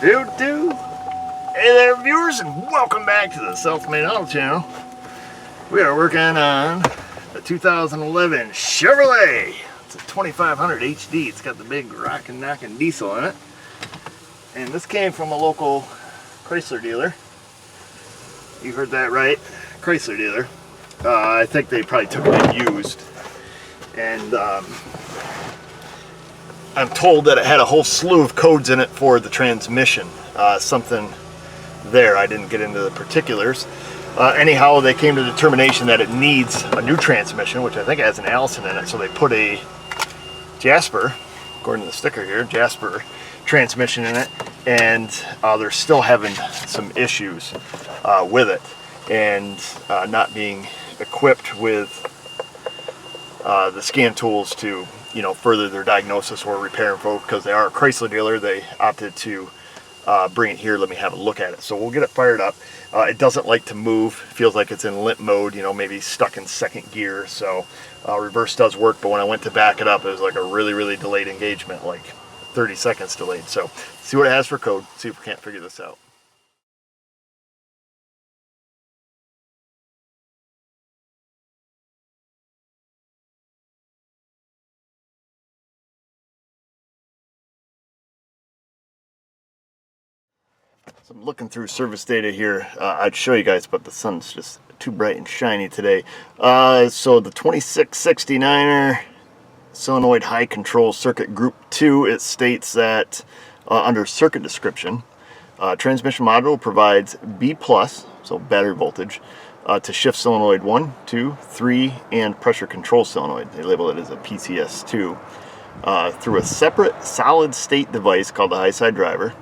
Do. Hey there, viewers, and welcome back to the Self-Made Auto Channel. We are working on the 2011 Chevrolet. It's a 2500 HD. It's got the big rockin' knockin' diesel in it. And this came from a local Chrysler dealer. You heard that right, Chrysler dealer. I think they probably took it in used. And I'm told that it had a whole slew of codes in it for the transmission. Something there, I didn't get into the particulars. Anyhow, they came to the determination that it needs a new transmission, which I think has an Allison in it, so they put a Jasper, according to the sticker here, Jasper transmission in it, and they're still having some issues with it, and not being equipped with the scan tools to further their diagnosis or repair info. Because they are a Chrysler dealer, they opted to bring it here. Let me have a look at it. So we'll get it fired up. It doesn't like to move, feels like it's in limp mode, maybe stuck in second gear. So reverse does work, but when I went to back it up, it was like a really delayed engagement, like 30 seconds delayed. So see what it has for code, see if we can't figure this out. So I'm looking through service data here. I'd show you guys, but the sun's just too bright and shiny today. So the 2669er solenoid high control circuit group 2, it states that under circuit description, transmission module provides B+, so battery voltage, to shift solenoid 1, 2, 3, and pressure control solenoid. They label it as a PCS2 through a separate solid state device called the high side driver,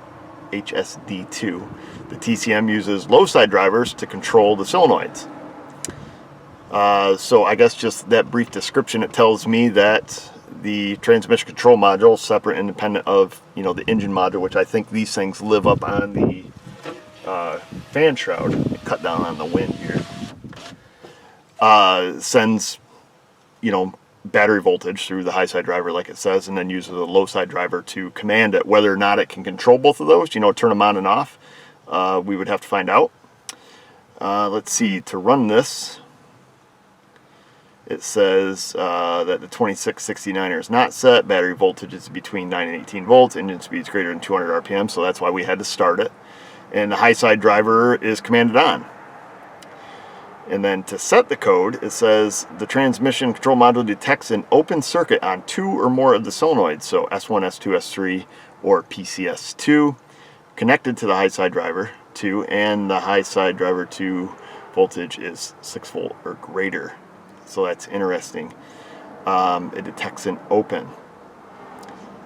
HSD2. The TCM uses low side drivers to control the solenoids. So I guess just that brief description, it tells me that the transmission control module is separate, independent of the engine module, which I think these things live up on the fan shroud. Cut down on the wind here. Sends battery voltage through the high side driver, like it says, and then uses a low side driver to command it. Whether or not it can control both of those, turn them on and off, we would have to find out. Let's see, to run this, it says that the 2669er is not set, battery voltage is between 9 and 18 volts, engine speed is greater than 200 RPM, so that's why we had to start it. And the high side driver is commanded on. And then to set the code, it says the transmission control module detects an open circuit on 2 or more of the solenoids, so S1, S2, S3, or PCS2, connected to the high side driver 2, and the high side driver 2 voltage is 6 volt or greater. So that's interesting. It detects an open.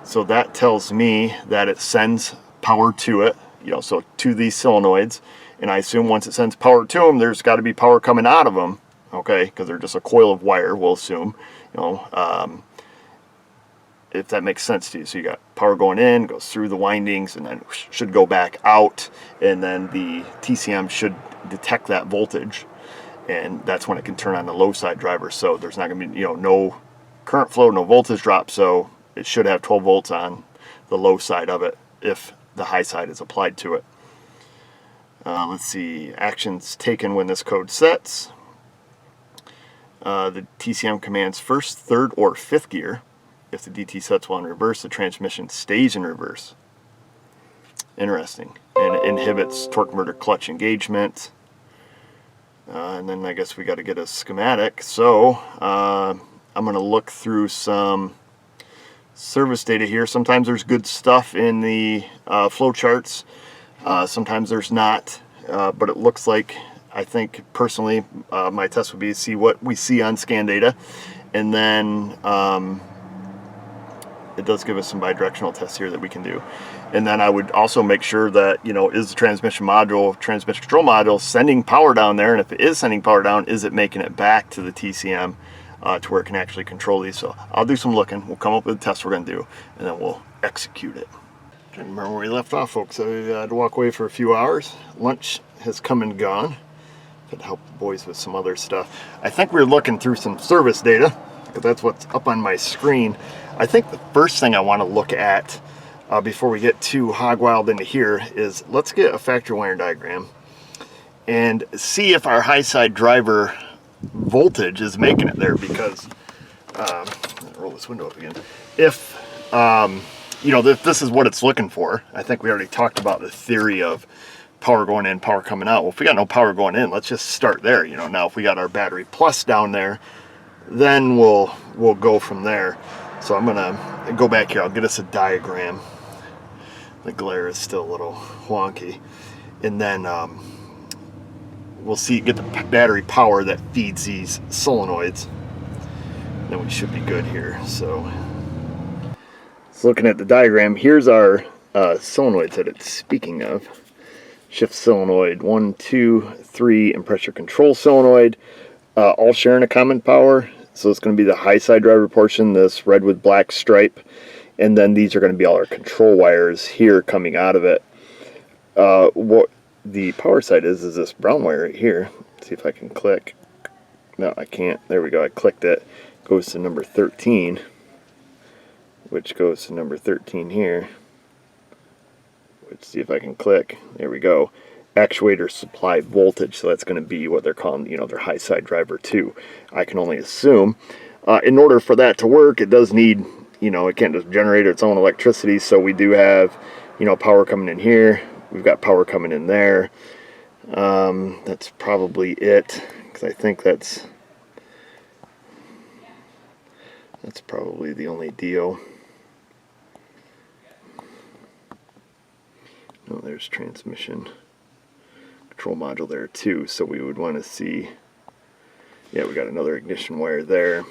So that tells me that it sends power to it, so to these solenoids. And I assume once it sends power to them, there's got to be power coming out of them, okay? Because they're just a coil of wire, we'll assume, if that makes sense to you. So you got power going in, goes through the windings, and then should go back out, and then the TCM should detect that voltage, and that's when it can turn on the low side driver. So there's not going to be, no current flow, no voltage drop, so it should have 12 volts on the low side of it if the high side is applied to it. Let's see, actions taken when this code sets. The TCM commands first, third, or fifth gear. If the DT sets while in reverse, the transmission stays in reverse. Interesting. And it inhibits torque converter clutch engagement. And then I guess we got to get a schematic. So I'm going to look through some service data here. Sometimes there's good stuff in the flow charts. Sometimes there's not, but it looks like, I think personally, my test would be to see what we see on scan data, and then it does give us some bidirectional tests here that we can do. And then I would also make sure that, is the transmission control module sending power down there, and if it is sending power down, is it making it back to the TCM to where it can actually control these. So I'll do some looking, we'll come up with a test we're going to do, and then we'll execute it. Remember where we left off, folks. I had to walk away for a few hours. Lunch has come and gone. Had to help the boys with some other stuff. I think we were looking through some service data, because that's what's up on my screen. I think the first thing I want to look at before we get too hog wild into here is let's get a factory wiring diagram and see if our high side driver voltage is making it there, because roll this window up again. If you know, if this is what it's looking for, I think we already talked about the theory of power going in, power coming out. Well, if we got no power going in, let's just start there. You know, now if we got our battery plus down there, then we'll go from there. So I'm gonna go back here. I'll get us a diagram. The glare is still a little wonky, and then we'll see, get the battery power that feeds these solenoids. Then we should be good here. So looking at the diagram, here's our solenoids that it's speaking of. Shift solenoid 1, 2, 3, and pressure control solenoid, all sharing a common power. So it's going to be the high side driver portion, this red with black stripe, and then these are going to be all our control wires here coming out of it. What the power side is this brown wire right here. Let's see if I can click. No, I can't. There we go. I clicked it. Goes to number 13, which goes to number 13 here. Let's see if I can click. There we go. Actuator supply voltage. So that's going to be what they're calling, you know, their high side driver 2. I can only assume. In order for that to work, it does need, you know, it can't just generate its own electricity. So we do have, you know, power coming in here. We've got power coming in there. That's probably it, because I think that's probably the only deal. No, there's transmission control module there too, so we would want to see, yeah, we got another ignition wire there.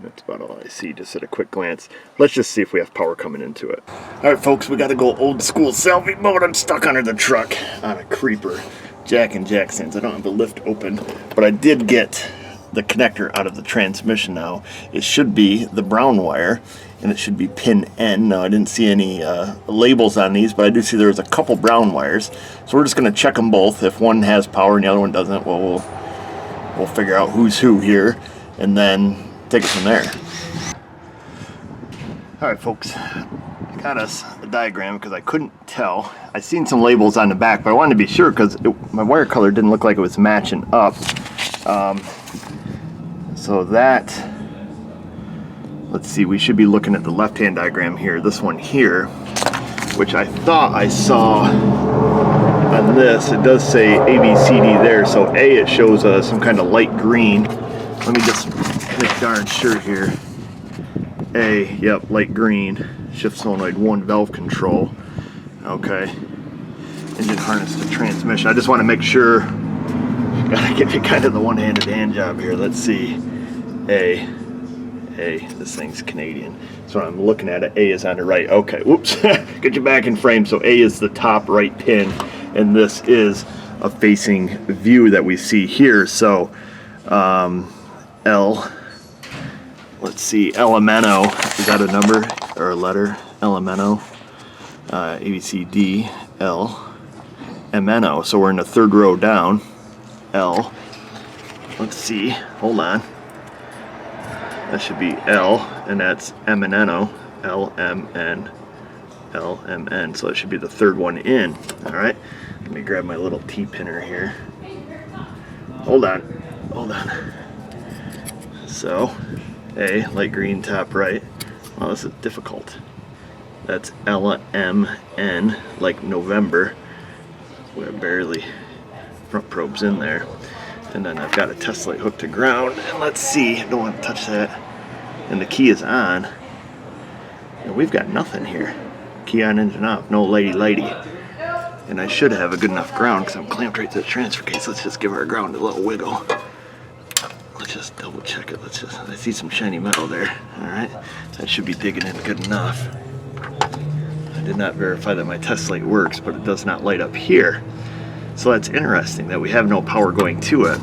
That's about all I see just at a quick glance. Let's just see if we have power coming into it. Alright folks, we got to go old school selfie mode. I'm stuck under the truck on a creeper. Jack and Jack stands. I don't have the lift open, but I did get the connector out of the transmission now. It should be the brown wire, and it should be pin N. Now I didn't see any labels on these, but I do see there's a couple brown wires. So we're just going to check them both. If one has power and the other one doesn't, well, we'll figure out who's who here, and then take it from there. Alright folks, I got us a diagram because I couldn't tell. I seen some labels on the back, but I wanted to be sure because my wire color didn't look like it was matching up. So that, let's see, we should be looking at the left-hand diagram here, this one here, which I thought I saw on this. It does say ABCD there, so A, it shows some kind of light green. Let me just make darn sure here. A, yep, light green. Shift solenoid 1, valve control. Okay. Engine harness to transmission. I just want to make sure. Gotta give you kind of the one-handed hand job here. Let's see. A. This thing's Canadian. So I'm looking at it. A is on the right. Okay. Whoops. Get you back in frame. So A is the top right pin, and this is a facing view that we see here. So L. Let's see. LMNO. Is that a number or a letter? LMNO. ABCD. L. MNO. So we're in the third row down. L. Let's see. Hold on. That should be L, and that's M and N-O. L, M, N, L, M, N. So that should be the third one in. All right. Let me grab my little T-pinner here. Hold on. Hold on. So, A, light green, top right. Well, this is difficult. That's L, M, N, like November. We're barely front probes in there. And then I've got a test light hooked to ground. And let's see, don't want to touch that. And the key is on. And we've got nothing here. Key on, engine off, no lighty. And I should have a good enough ground because I'm clamped right to the transfer case. Let's just give our ground a little wiggle. Let's just double check it. I see some shiny metal there. All right, that should be digging in good enough. I did not verify that my test light works, but it does not light up here. So that's interesting that we have no power going to it.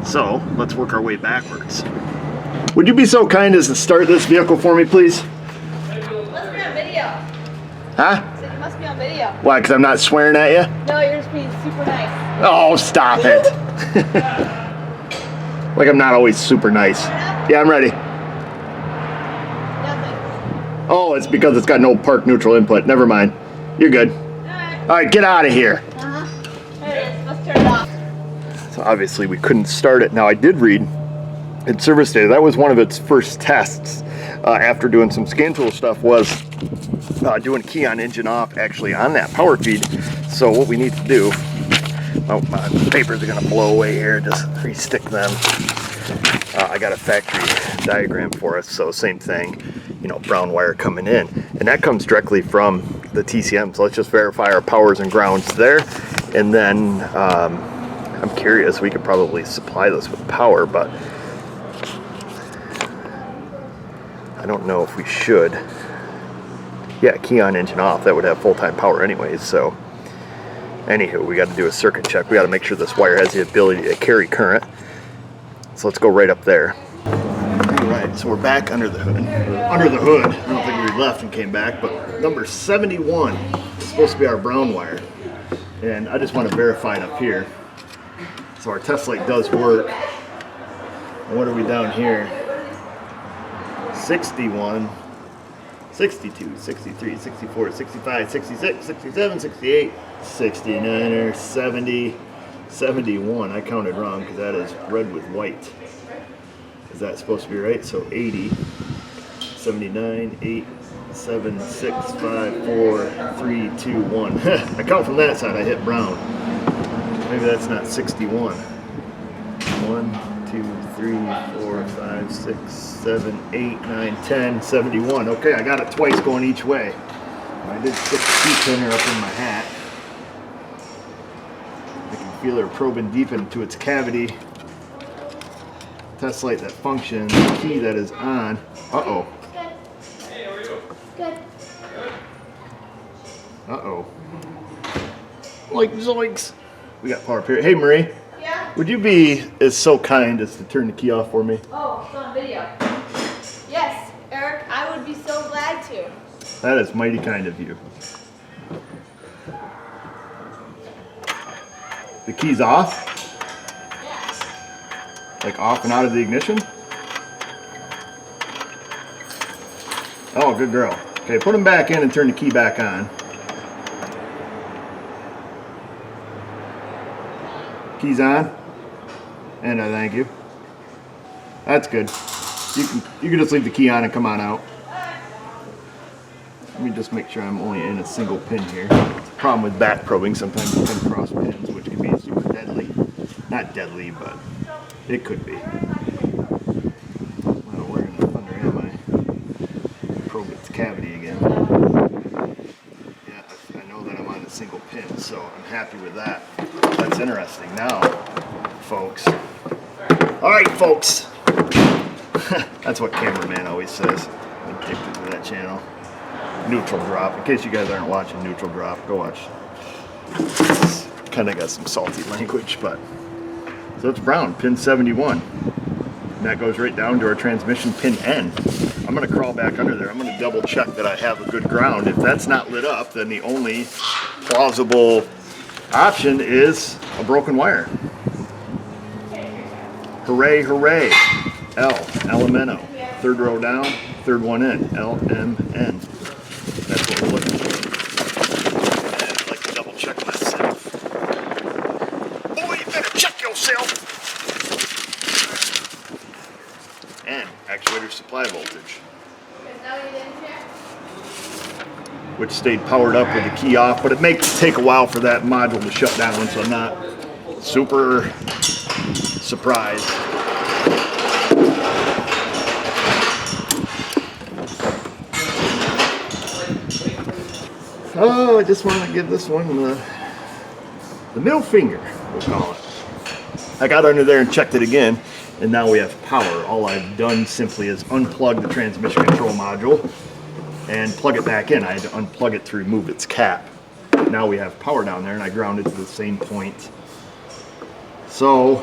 So let's work our way backwards. Would you be so kind as to start this vehicle for me, please? You must be on video. Huh? So you must be on video. Why, because I'm not swearing at you? No, you're just being super nice. Oh, stop it. Like I'm not always super nice. Yeah, I'm ready. Nothing. Oh, it's because it's got no park neutral input. Never mind. You're good. Alright. Alright, get out of here. There it is. Let's turn it off. So obviously we couldn't start it. Now I did read in service data, that was one of its first tests after doing some scan tool stuff, was doing key on engine off actually on that power feed. So what we need to do, oh, my papers are gonna blow away here, just re-stick them. I got a factory diagram for us, so same thing, you know, brown wire coming in, and that comes directly from the TCM. So let's just verify our powers and grounds there, and then I'm curious, we could probably supply this with power, but I don't know if we should. Yeah, key on engine off, that would have full-time power anyways. So anywho, we got to do a circuit check. We got to make sure this wire has the ability to carry current. So let's go right up there. All right, so we're back under the hood. Under the hood, I don't think we left and came back, but number 71 is supposed to be our brown wire. And I just want to verify it up here. So our test light does work. And what are we down here? 61, 62, 63, 64, 65, 66, 67, 68, 69, or 70, 71. I counted wrong because that is red with white. Is that supposed to be right? So 80, 79, 8, 7, 6, 5, 4, 3, 2, 1. I count from that side, I hit brown. Maybe that's not 61. 1, 2, 3, 4, 5, 6, 7, 8, 9, 10, 71. Okay, I got it twice going each way. I did stick the key pinner up in my hat. I can feel her probing deep into its cavity. Test light that functions, the key that is on. Uh-oh. Good. Uh-oh. Like zoinks. We got power period. Hey, Marie. Yeah? Would you be so kind as to turn the key off for me? Oh, it's on video. Yes, Eric, I would be so glad to. That is mighty kind of you. The key's off? Yeah. Like off and out of the ignition? Oh, good girl. Okay, put them back in and turn the key back on. Keys on. And I thank you. That's good. You can just leave the key on and come on out. Let me just make sure I'm only in a single pin here. Problem with back probing, sometimes you come across pins, which can be super deadly. Not deadly, but it could be. Well, where in the thunder am I? Probe its cavity again. Yeah, I know that I'm on a single pin, so I'm happy with that. That's interesting. Now, folks. All right, folks. That's what cameraman always says. I'm addicted to that channel. Neutral drop. In case you guys aren't watching Neutral Drop, go watch. Kind of got some salty language, but so it's brown, pin 71. And that goes right down to our transmission pin N. I'm going to crawl back under there. I'm going to double check that I have a good ground. If that's not lit up, then the only plausible option is a broken wire. Hooray, hooray. L, Elemento. Third row down, third one in. L, M, N. That's what we're looking for. And I'd like to double check myself. Oh, you better check yourself. And actuator supply voltage, which stayed powered up with the key off, but it may take a while for that module to shut down, so I'm not super surprised. Oh, I just want to give this one the middle finger, we'll call it. I got under there and checked it again, and now we have power. All I've done simply is unplug the transmission control module and plug it back in. I had to unplug it to remove its cap. Now we have power down there, and I ground it to the same point. So,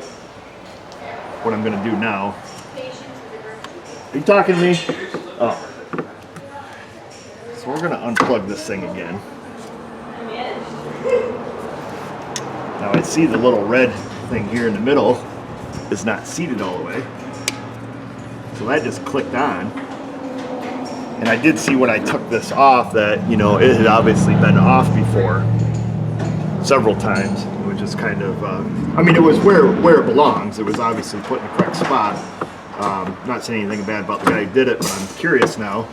what I'm going to do now... Are you talking to me? Oh. So we're going to unplug this thing again. Now I see the little red thing here in the middle is not seated all the way. So that just clicked on. And I did see when I took this off that, you know, it had obviously been off before several times. It was just kind of, I mean, it was where it belongs. It was obviously put in the correct spot. Not saying anything bad about the guy who did it, but I'm curious now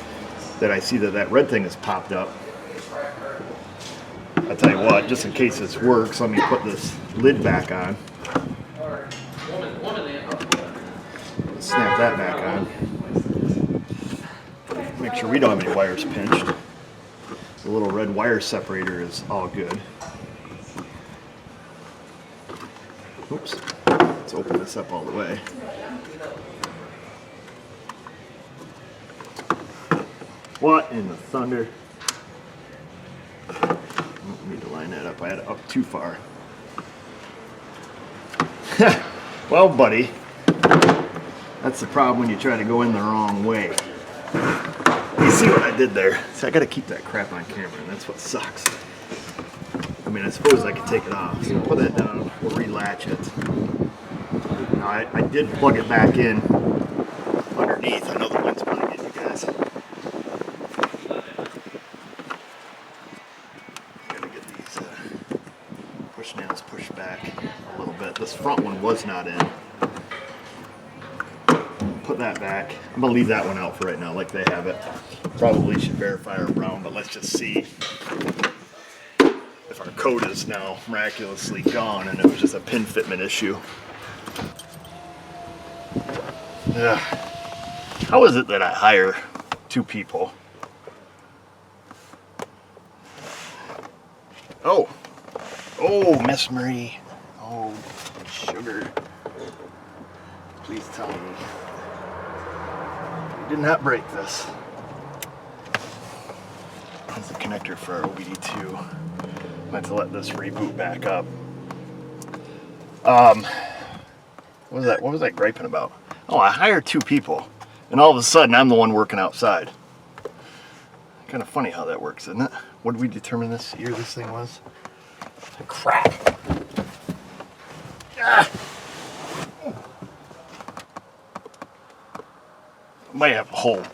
that I see that that red thing has popped up. I'll tell you what, just in case this works, let me put this lid back on. Snap that back on. Make sure we don't have any wires pinched. The little red wire separator is all good. Oops. Let's open this up all the way. What in the thunder? I don't need to line that up. I had it up too far. Well, buddy, that's the problem when you try to go in the wrong way. You see what I did there? See, I gotta keep that crap on camera, and that's what sucks. I mean, I suppose I could take it off. So put that down, we'll relatch it. Now, I did plug it back in underneath. I know the wind's probably getting you guys. Gotta get these push nails pushed back a little bit. This front one was not in. Put that back. I'm gonna leave that one out for right now, like they have it. Probably should verify our brown, but let's just see if our code is now miraculously gone and it was just a pin fitment issue. Yeah. How is it that I hire two people? Oh, Miss Marie. Oh, sugar. Please tell me you did not break this. That's the connector for our OBD2. I have to let this reboot back up. What was I griping about? Oh, I hired two people, and all of a sudden I'm the one working outside. Kind of funny how that works, isn't it? What did we determine this year this thing was? Crap. Ah.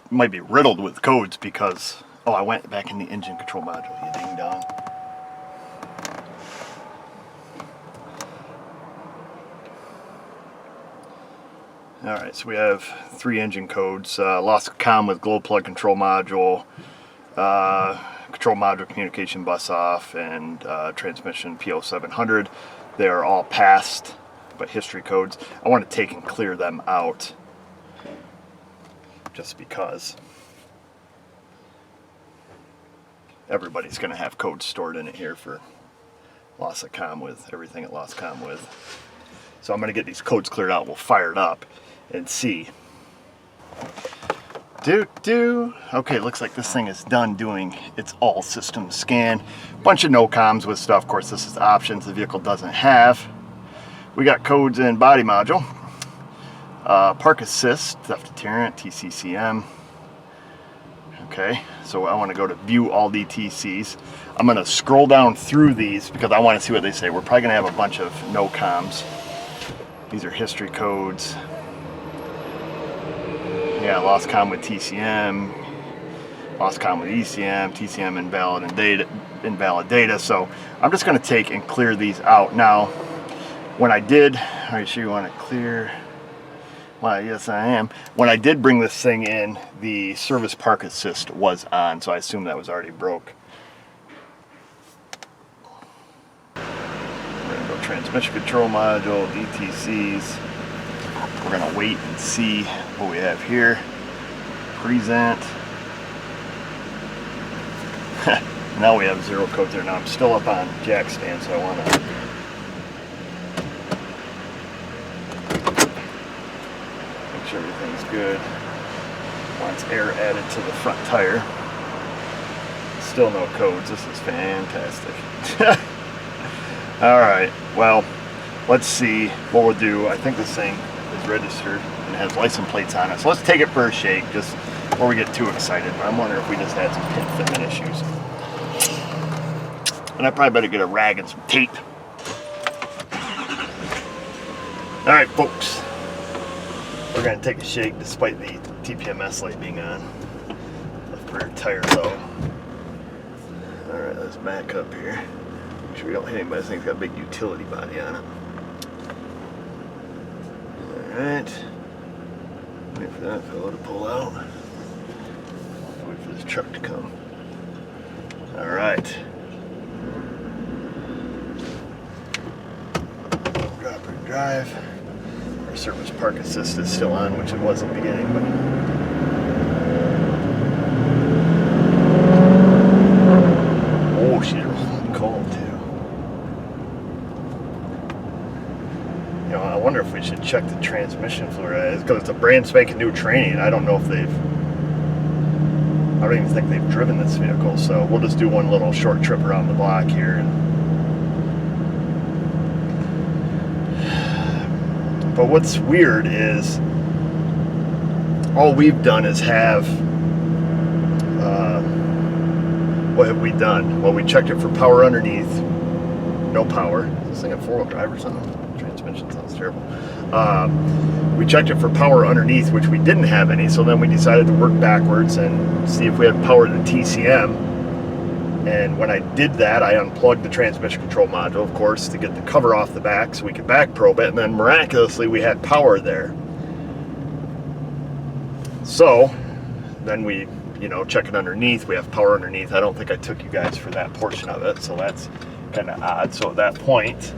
Might be riddled with codes because, oh, I went back in the engine control module, you ding dong. Alright, so we have 3 engine codes. Loss of comm with glow plug control module, control module communication bus off, and transmission P2700. They are all passed, but history codes. I want to take and clear them out just because everybody's going to have codes stored in it here for loss of comm with, everything it lost comm with. So I'm going to get these codes cleared out. We'll fire it up and see. Okay, looks like this thing is done doing its all system scan. Bunch of no comms with stuff. Of course, this is options the vehicle doesn't have. We got codes in body module. Park assist, theft deterrent, TCCM. Okay, so I want to go to view all DTCs. I'm going to scroll down through these because I want to see what they say. We're probably going to have a bunch of no comms. These are history codes. Yeah, lost comm with TCM, lost comm with ECM, TCM invalid data. So I'm just going to take and clear these out. Now, when I did, are you sure you want to clear? Well, yes, I am. When I did bring this thing in, the service park assist was on, so I assume that was already broke. We're going to go transmission control module, DTCs. We're going to wait and see what we have here. Present. Now we have 0 codes there. Now I'm still up on jack stand, so I want to make sure everything's good. Wants air added to the front tire. Still no codes. This is fantastic. Alright, well, let's see what we'll do. I think this thing is registered and has license plates on it. So let's take it for a shake just before we get too excited. But I'm wondering if we just had some pin fitment issues. And I probably better get a rag and some tape. Alright, folks. We're going to take a shake despite the TPMS light being on. Left rear tire though. Alright, let's back up here. Make sure we don't hit anybody. This thing's got a big utility body on it. Alright. Wait for that fellow to pull out. Wait for this truck to come. Alright. Drop and drive. Our service park assist is still on, which it was at the beginning, but oh, she's really cold too. You know, I wonder if we should check the transmission fluid. Because it's a brand spanking new training. I don't know if I don't even think they've driven this vehicle, so we'll just do one little short trip around the block here. But what's weird is all we've done is have, what have we done? Well, we checked it for power underneath, no power. Is this thing a four-wheel drive or something? Transmission sounds terrible. We checked it for power underneath, which we didn't have any, so then we decided to work backwards and see if we had power to the TCM. And when I did that, I unplugged the transmission control module, of course, to get the cover off the back so we could back probe it, and then miraculously we had power there. So then we, you know, check it underneath. We have power underneath. I don't think I took you guys for that portion of it, so that's kind of odd. So at that point,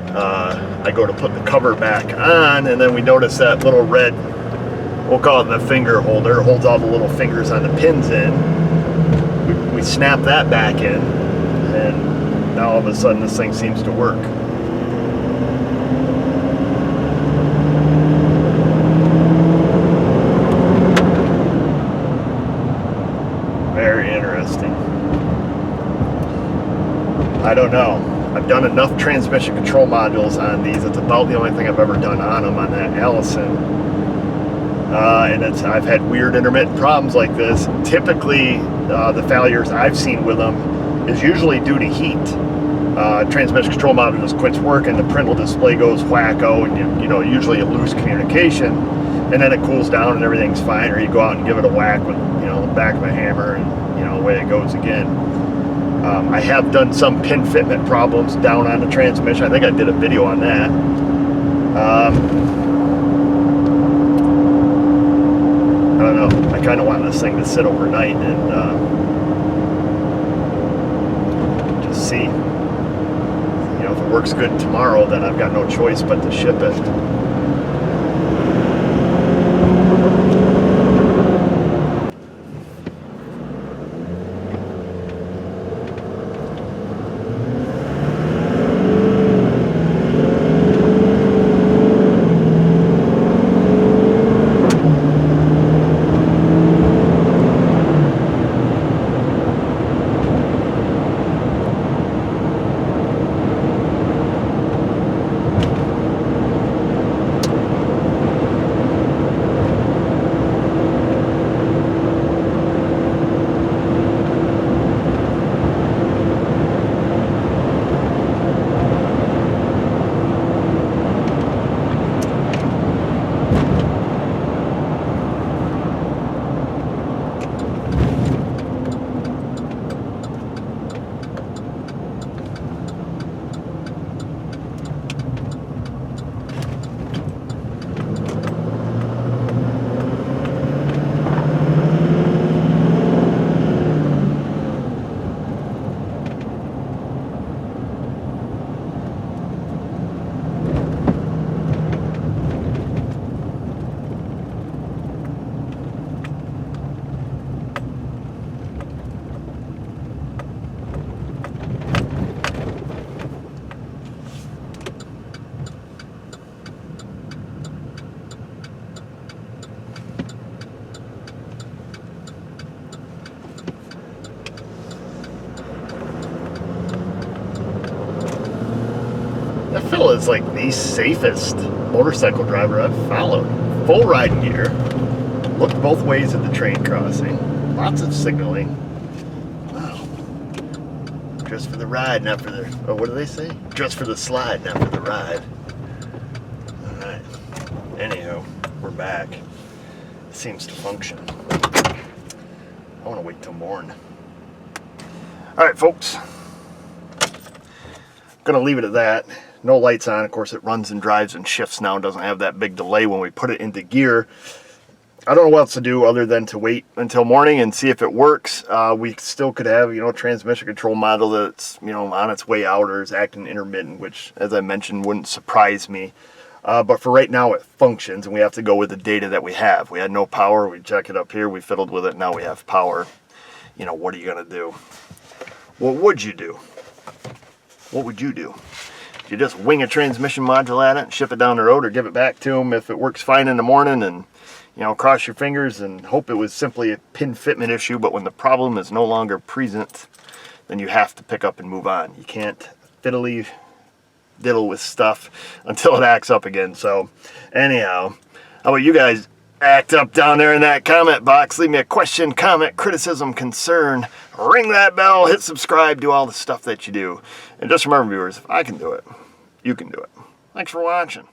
I go to put the cover back on, and then we notice that little red, we'll call it the finger holder, holds all the little fingers on the pins in. We snap that back in, and now all of a sudden this thing seems to work. Very interesting. I don't know. I've done enough transmission control modules on these. It's about the only thing I've ever done on them, on that Allison. And I've had weird intermittent problems like this. Typically, the failures I've seen with them is usually due to heat. Transmission control module just quits working, the printle display goes wacko, and you know, usually you lose communication, and then it cools down and everything's fine, or you go out and give it a whack with, you know, the back of a hammer, and you know, away it goes again. I have done some pin fitment problems down on the transmission. I think I did a video on that. I don't know. I kind of want this thing to sit overnight and just see. You know, if it works good tomorrow, then I've got no choice but to ship it. Phil is like the safest motorcycle driver I've followed. Full riding gear, looked both ways at the train crossing, lots of signaling. Wow. Just for the ride, not for the, oh, what do they say? Just for the slide, not for the ride. Alright. Anyhow, we're back. It seems to function. I want to wait till morning. All right, folks. I'm gonna leave it at that. No lights on. Of course, it runs and drives and shifts now. It doesn't have that big delay when we put it into gear. I don't know what else to do other than to wait until morning and see if it works. We still could have, you know, a transmission control model that's, you know, on its way out or is acting intermittent, which, as I mentioned, wouldn't surprise me. But for right now, it functions, and we have to go with the data that we have. We had no power. We check it up here. We fiddled with it. Now we have power. You know, what are you going to do? What would you do? What would you do? You just wing a transmission module at it and ship it down the road, or give it back to them if it works fine in the morning, and, you know, cross your fingers and hope it was simply a pin fitment issue. But when the problem is no longer present, then you have to pick up and move on. You can't fiddle with stuff until it acts up again. So anyhow, how about you guys act up down there in that comment box? Leave me a question, comment, criticism, concern, ring that bell, hit subscribe, do all the stuff that you do. And just remember, viewers, if I can do it, you can do it. Thanks for watching.